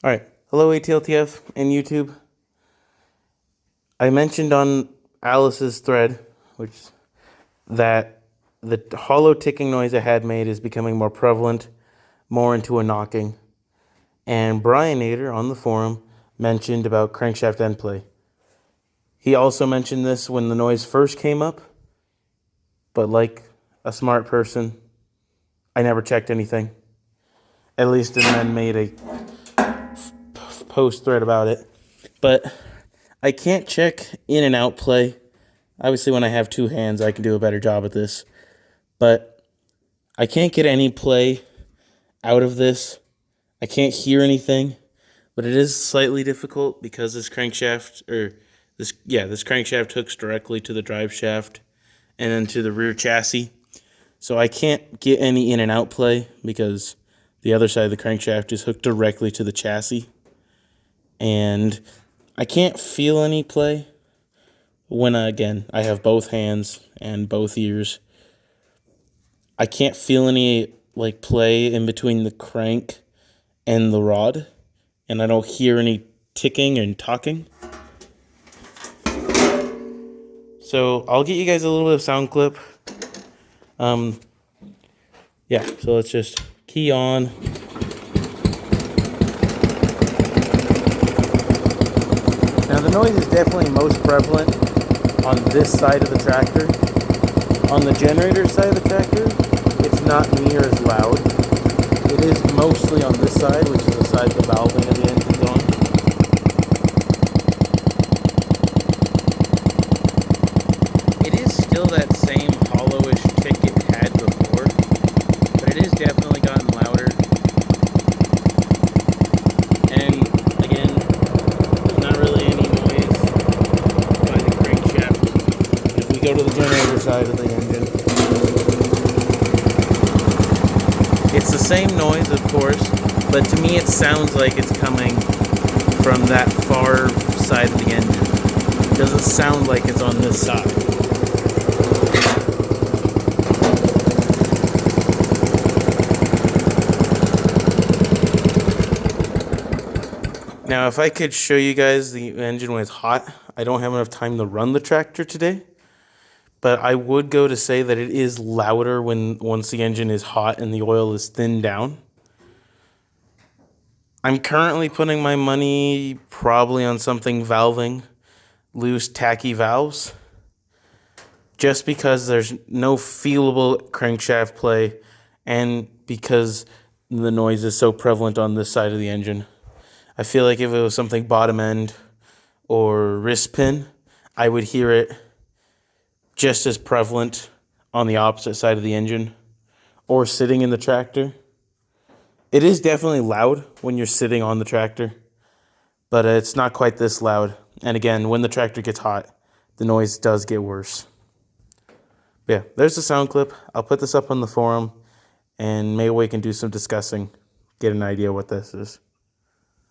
All right. Hello, ATLTF and YouTube. I mentioned on Alice's thread, that the hollow ticking noise I had made is becoming more prevalent, more into a knocking. And Brian Nader on the forum mentioned about crankshaft end play. He also mentioned this when the noise first came up, but like a smart person, I never checked anything. At least, and then made a post thread about it. But I can't check in and out play. Obviously, when I have two hands, I can do a better job at this. But I can't get any play out of this. I can't hear anything. But it is slightly difficult because this crankshaft, this crankshaft hooks directly to the drive shaft and then to the rear chassis. So I can't get any in and out play because the other side of the crankshaft is hooked directly to the chassis. And I can't feel any play when, again, I have both hands and both ears. I can't feel any play in between the crank and the rod, and I don't hear any ticking and talking. So I'll get you guys a little bit of sound clip. So let's just key on. Now the noise is definitely most prevalent on this side of the tractor. On the generator side of the tractor, it's not near as loud. It is mostly on this side, which is the side the valving of the engine's on. It is still that same hollowish tick it had before, but it has definitely gotten louder. And again, there's not really any noise by the crankshaft. If we go to the generator side of the engine, it's the same noise, of course, but to me it sounds like it's coming from that far side of the engine. It doesn't sound like it's on this side. Now, if I could show you guys the engine when it's hot, I don't have enough time to run the tractor today, but I would go to say that it is louder once the engine is hot and the oil is thinned down. I'm currently putting my money probably on something valving, loose tacky valves, just because there's no feelable crankshaft play and because the noise is so prevalent on this side of the engine. I feel like if it was something bottom end or wrist pin, I would hear it just as prevalent on the opposite side of the engine or sitting in the tractor. It is definitely loud when you're sitting on the tractor, but it's not quite this loud. And again, when the tractor gets hot, the noise does get worse. But yeah, there's the sound clip. I'll put this up on the forum, and maybe we can do some discussing, get an idea what this is.